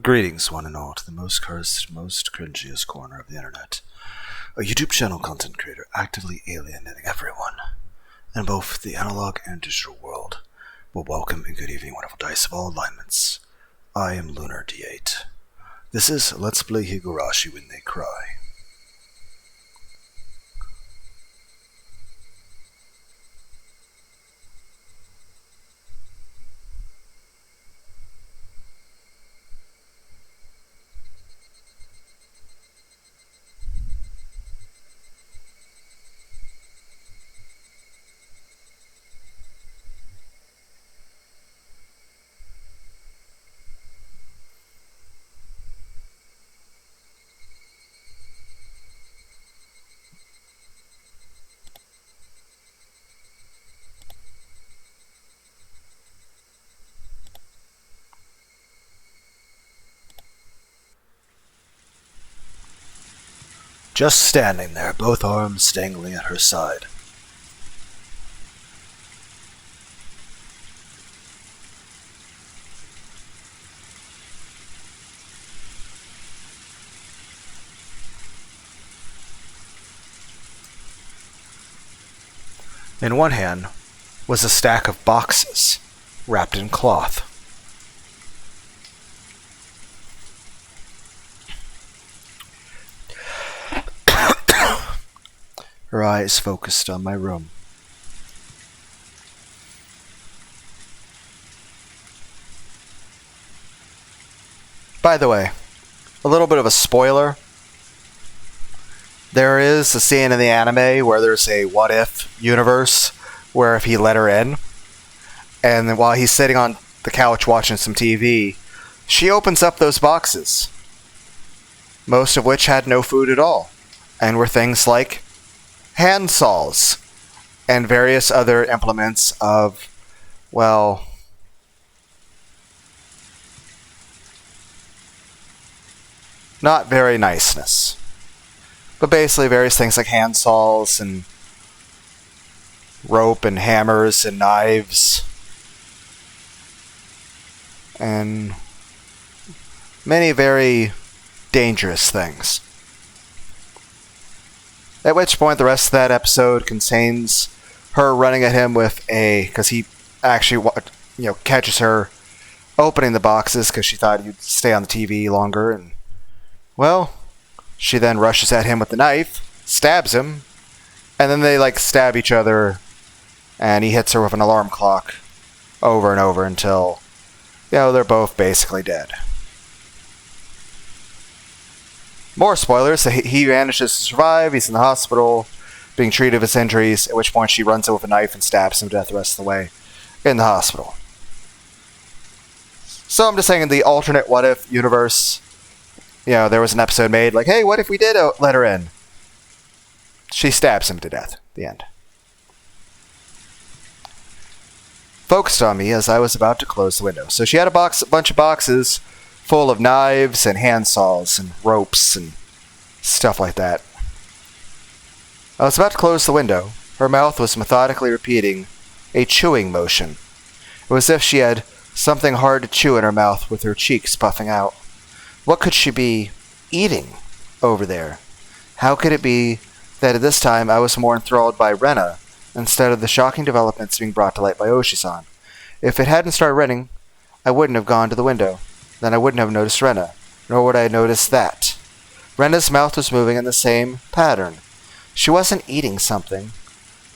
Greetings, one and all, to the most cursed, most cringiest corner of the internet. A YouTube channel content creator actively alienating everyone in both the analog and digital world. Well, welcome and good evening, wonderful dice of all alignments. I am Lunar D8. This is Let's Play Higurashi When They Cry. Just standing there, both arms dangling at her side. In one hand was a stack of boxes wrapped in cloth. Her eyes focused on my room. By the way, a little bit of a spoiler. There is a scene in the anime where there's a what-if universe where if he let her in, and then while he's sitting on the couch watching some TV, she opens up those boxes, most of which had no food at all, and were things like hand saws and various other implements of, well, not very niceness. But basically various things like hand saws and rope and hammers and knives and many very dangerous things. At which point the rest of that episode contains her running at him with because he actually catches her opening the boxes because she thought he'd stay on the TV longer, and well, she then rushes at him with the knife, stabs him, and then they stab each other, and he hits her with an alarm clock over and over until they're both basically dead. More spoilers, he manages to survive, he's in the hospital, being treated of his injuries, at which point she runs in with a knife and stabs him to death the rest of the way in the hospital. So I'm just saying, in the alternate what-if universe, there was an episode made hey, what if we did let her in? She stabs him to death. The end. Focused on me as I was about to close the window. So she had a bunch of boxes full of knives and hand saws and ropes and stuff like that. I was about to close the window. Her mouth was methodically repeating a chewing motion. It was as if she had something hard to chew in her mouth with her cheeks puffing out. What could she be eating over there? How could it be that at this time I was more enthralled by Rena instead of the shocking developments being brought to light by Oshi-san? If it hadn't started raining, I wouldn't have gone to the window. Then I wouldn't have noticed Rena, nor would I have noticed that. Rena's mouth was moving in the same pattern. She wasn't eating something.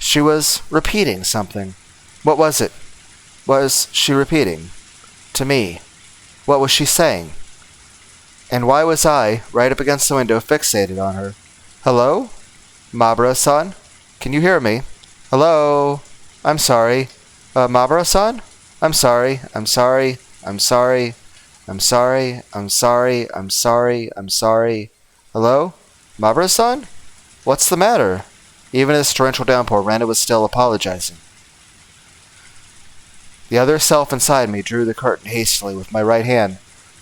She was repeating something. What was it? Was she repeating? To me. What was she saying? And why was I, right up against the window, fixated on her? Hello? Mabara-san? Can you hear me? Hello? I'm sorry. Mabara-san? I'm sorry. I'm sorry. I'm sorry. I'm sorry. I'm sorry. I'm sorry. I'm sorry. Hello? Mabara-san? What's the matter? Even in this torrential downpour, Rena was still apologizing. The other self inside me drew the curtain hastily with my right hand,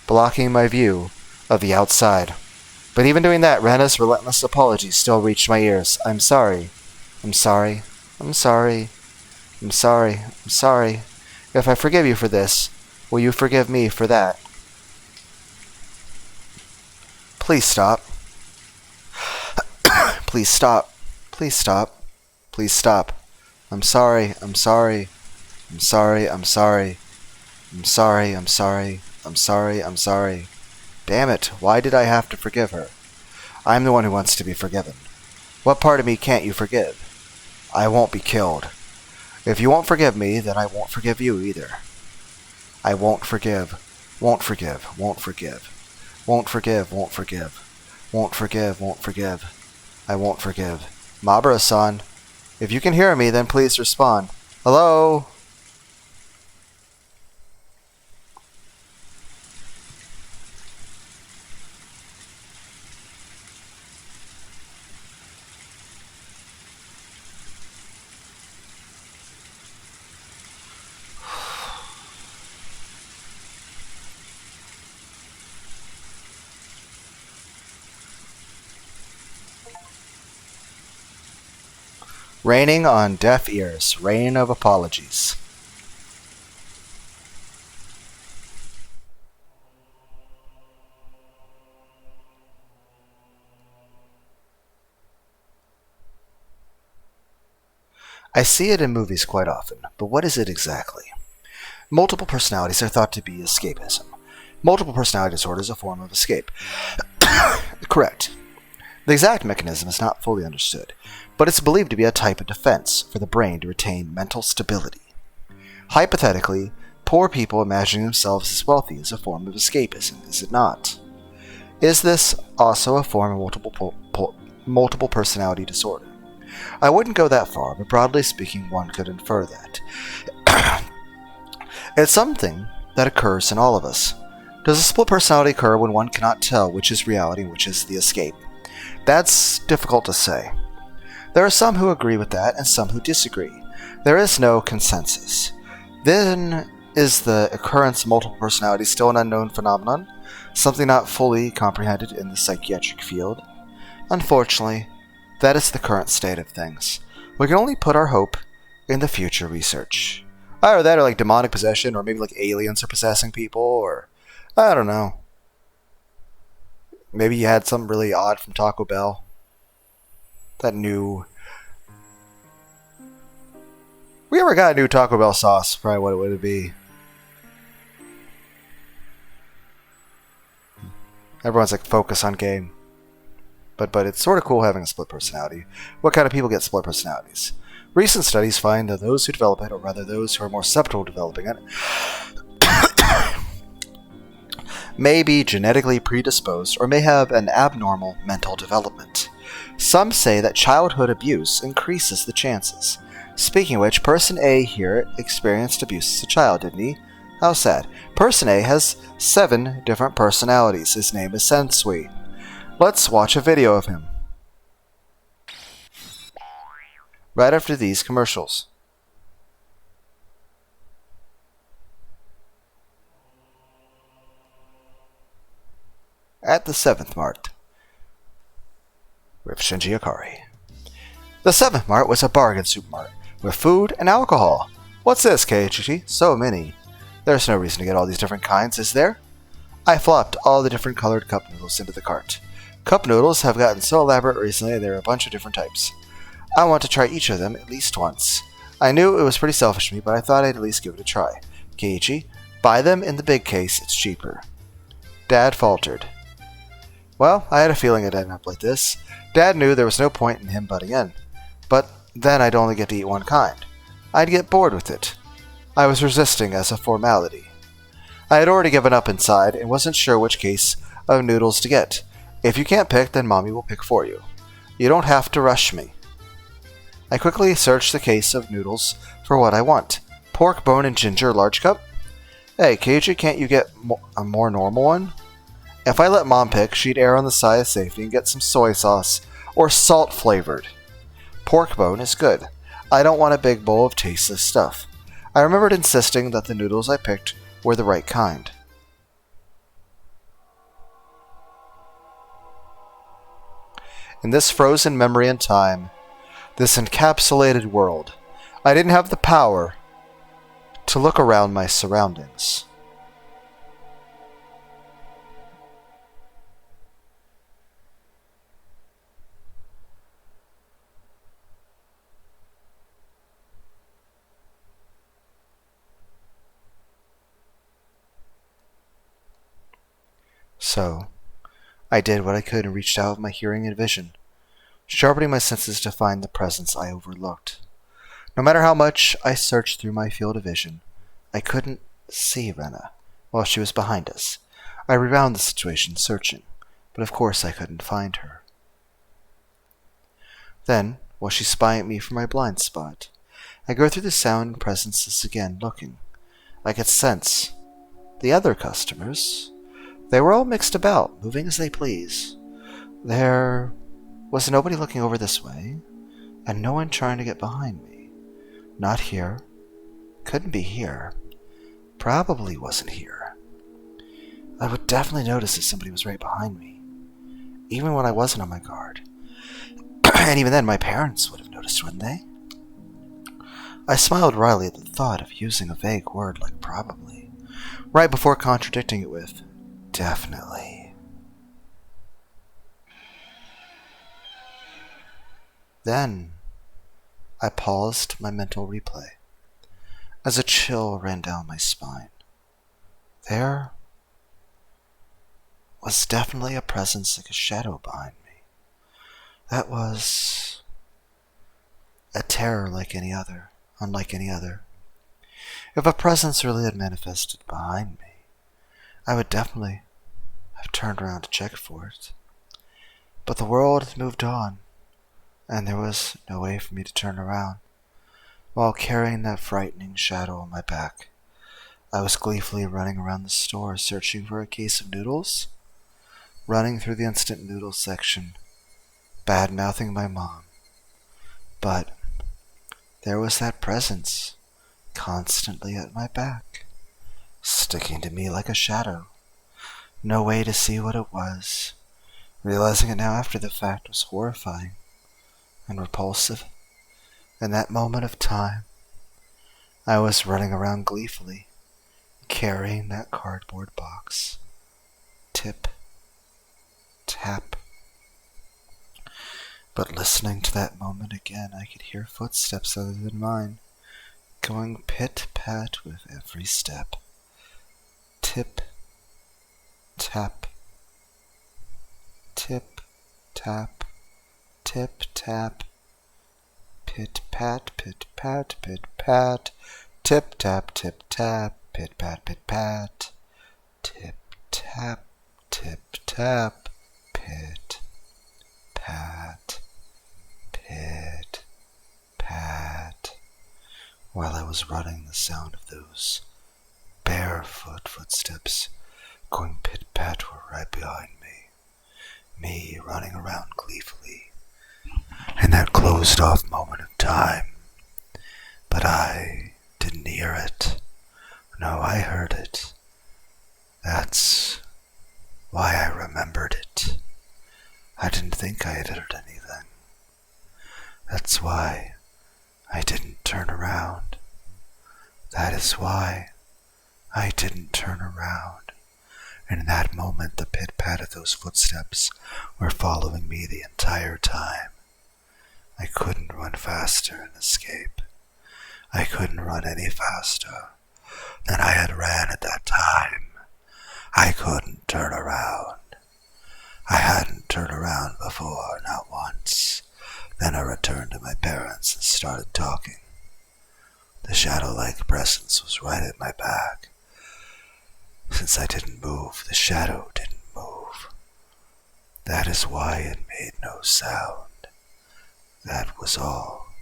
blocking my view of the outside. But even doing that, Rena's relentless apologies still reached my ears. I'm sorry. I'm sorry. I'm sorry. I'm sorry. I'm sorry. If I forgive you for this, will you forgive me for that? Please stop. Please stop. Please stop. Please stop. I'm sorry. I'm sorry. I'm sorry. I'm sorry. I'm sorry. I'm sorry. I'm sorry. I'm sorry. Damn it. Why did I have to forgive her? I'm the one who wants to be forgiven. What part of me can't you forgive? I won't be killed. If you won't forgive me, then I won't forgive you either. I won't forgive. Won't forgive. Won't forgive. Won't forgive. Won't forgive. Won't forgive. Won't forgive. I won't forgive. Mabara-san, if you can hear me, then please respond. Hello? Raining on deaf ears. Rain of apologies. I see it in movies quite often, but what is it exactly? Multiple personalities are thought to be escapism. Multiple personality disorder is a form of escape. Correct. The exact mechanism is not fully understood, but it's believed to be a type of defense for the brain to retain mental stability. Hypothetically, poor people imagining themselves as wealthy is a form of escapism, is it not? Is this also a form of multiple personality disorder? I wouldn't go that far, but broadly speaking, one could infer that. It's something that occurs in all of us. Does a split personality occur when one cannot tell which is reality and which is the escape? That's difficult to say. There are some who agree with that and some who disagree. There is no consensus. Then, is the occurrence of multiple personalities still an unknown phenomenon? Something not fully comprehended in the psychiatric field? Unfortunately, that is the current state of things. We can only put our hope in the future research. Either that or like demonic possession, or maybe like aliens are possessing people, or I don't know. Maybe you had something really odd from Taco Bell. That new... We ever got a new Taco Bell sauce? Probably what it would be. Everyone's like, focus on game. But it's sort of cool having a split personality. What kind of people get split personalities? Recent studies find that those who develop it, or rather those who are more susceptible to developing it, may be genetically predisposed or may have an abnormal mental development. Some say that childhood abuse increases the chances. Speaking of which, Person A here experienced abuse as a child, didn't he? How sad. Person A has 7 different personalities. His name is Sensui. Let's watch a video of him. Right after these commercials. At the 7th Mart with Shinji Ikari. The 7th Mart was a bargain supermart with food and alcohol. What's this, Keiichi? So many. There's no reason to get all these different kinds, is there? I flopped all the different colored cup noodles into the cart. Cup noodles have gotten so elaborate recently there are a bunch of different types. I want to try each of them at least once. I knew it was pretty selfish of me, but I thought I'd at least give it a try. Keiichi, buy them in the big case, it's cheaper. Dad faltered. Well, I had a feeling it'd end up like this. Dad knew there was no point in him butting in. But then I'd only get to eat one kind. I'd get bored with it. I was resisting as a formality. I had already given up inside and wasn't sure which case of noodles to get. If you can't pick, then Mommy will pick for you. You don't have to rush me. I quickly searched the case of noodles for what I want. Pork, bone, and ginger large cup? Hey, Keiichi, can't you get a more normal one? If I let Mom pick, she'd err on the side of safety and get some soy sauce or salt flavored. Pork bone is good. I don't want a big bowl of tasteless stuff. I remembered insisting that the noodles I picked were the right kind. In this frozen memory and time, this encapsulated world, I didn't have the power to look around my surroundings. So, I did what I could and reached out with my hearing and vision, sharpening my senses to find the presence I overlooked. No matter how much I searched through my field of vision, I couldn't see Rena while she was behind us. I rewound the situation, searching, but of course I couldn't find her. Then, while she's spying at me from my blind spot, I go through the sound and presences again, looking. I could sense the other customers. They were all mixed about, moving as they please. There was nobody looking over this way, and no one trying to get behind me. Not here. Couldn't be here. Probably wasn't here. I would definitely notice if somebody was right behind me, even when I wasn't on my guard. And even then, my parents would have noticed, wouldn't they? I smiled wryly at the thought of using a vague word like probably, right before contradicting it with definitely. Then, I paused my mental replay as a chill ran down my spine. There was definitely a presence like a shadow behind me. That was a terror like any other, unlike any other. If a presence really had manifested behind me, I would definitely have turned around to check for it. But the world had moved on, and there was no way for me to turn around. While carrying that frightening shadow on my back, I was gleefully running around the store searching for a case of noodles, running through the instant noodles section, bad-mouthing my mom. But there was that presence constantly at my back, sticking to me like a shadow. No way to see what it was. Realizing it now after the fact was horrifying and repulsive. In that moment of time, I was running around gleefully, carrying that cardboard box. Tip, tap. But listening to that moment again, I could hear footsteps other than mine, going pit-pat with every step. Tip, tap, tip, tap, tip, tap, pit-pat, pit-pat, pit-pat, tip-tap, tip-tap, pit-pat, pit-pat, tip-tap, tip-tap, pit-pat, pit-pat. While I was running, the sound of those barefoot footsteps going pit-pat were right behind me. Me running around gleefully in that closed-off moment of time. But I didn't hear it. No, I heard it. That's why I remembered it. I didn't think I had heard anything. That's why I didn't turn around. That is why I didn't turn around. And in that moment, the pit-pat of those footsteps were following me the entire time. I couldn't run faster and escape. I couldn't run any faster than I had ran at that time. I couldn't turn around. I hadn't turned around before, not once. Then I returned to my parents and started talking. The shadow-like presence was right at my back. Since I didn't move, the shadow didn't move. That is why it made no sound. That was all.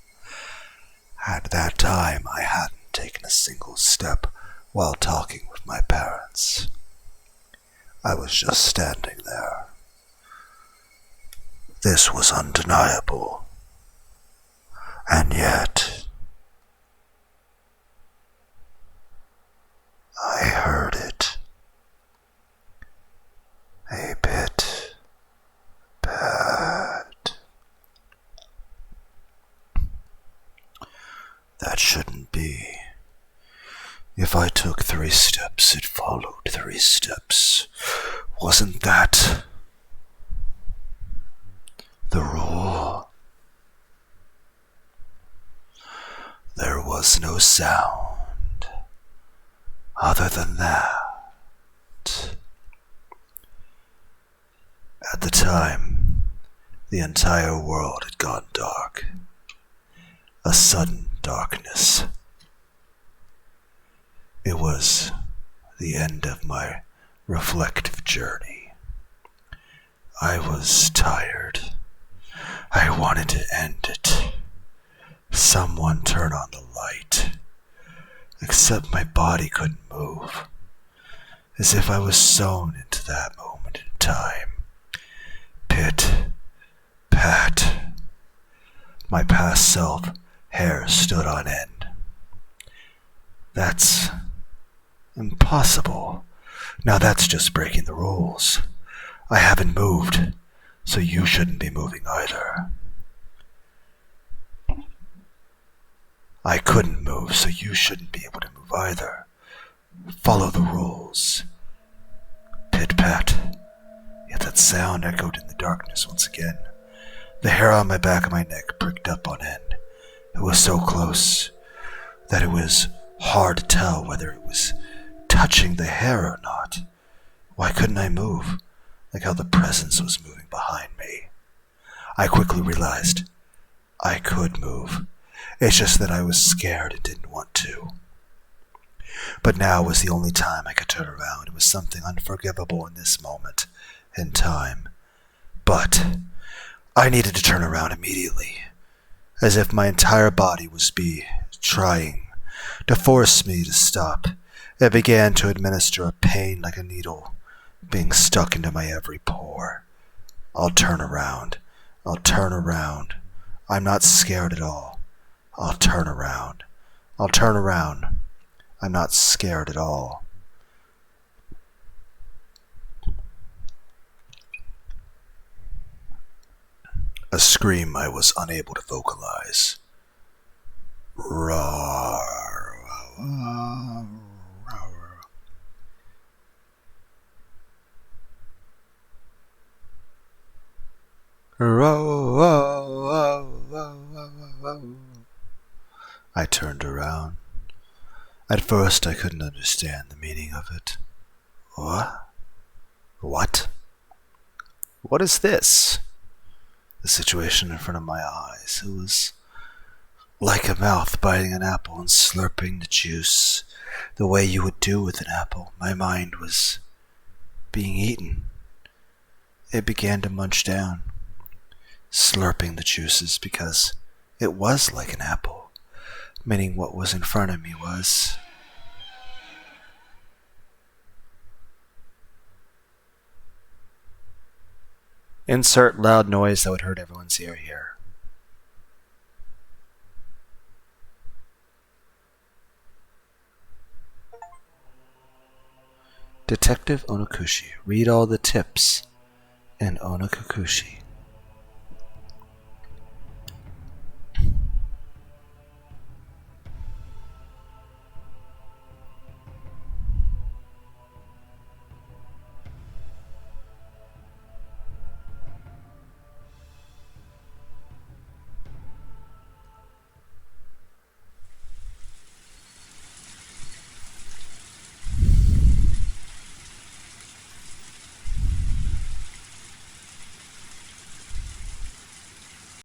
At that time, I hadn't taken a single step while talking with my parents. I was just standing there. This was undeniable. And yet, I heard it. A bit bad. That shouldn't be. If I took 3 steps, it followed 3 steps. Wasn't that the rule? There was no sound other than that. At the time, the entire world had gone dark. A sudden darkness. It was the end of my reflective journey. I was tired. I wanted to end it. Someone turn on the light. Except my body couldn't move. As if I was sewn into that moment in time. Pit, pat. My past self, hair stood on end. That's impossible. Now that's just breaking the rules. I haven't moved, so you shouldn't be moving either. I couldn't move, so you shouldn't be able to move either. Follow the rules. Pit-pat. Yet that sound echoed in the darkness once again. The hair on my back of my neck pricked up on end. It was so close that it was hard to tell whether it was touching the hair or not. Why couldn't I move? Like how the presence was moving behind me. I quickly realized I could move. It's just that I was scared and didn't want to. But now was the only time I could turn around. It was something unforgivable in this moment in time. But I needed to turn around immediately, as if my entire body was trying to force me to stop. It began to administer a pain like a needle being stuck into my every pore. I'll turn around. I'll turn around. I'm not scared at all. I'll turn around. I'll turn around. I'm not scared at all. A scream I was unable to vocalize. Roar. I turned around. At first I couldn't understand the meaning of it. What? What? What is this? The situation in front of my eyes. It was like a mouth biting an apple and slurping the juice the way you would do with an apple. My mind was being eaten. It began to munch down, slurping the juices because it was like an apple, meaning what was in front of me was insert loud noise that would hurt everyone's ear here. Detective Onokushi. Read all the tips in Onokushi.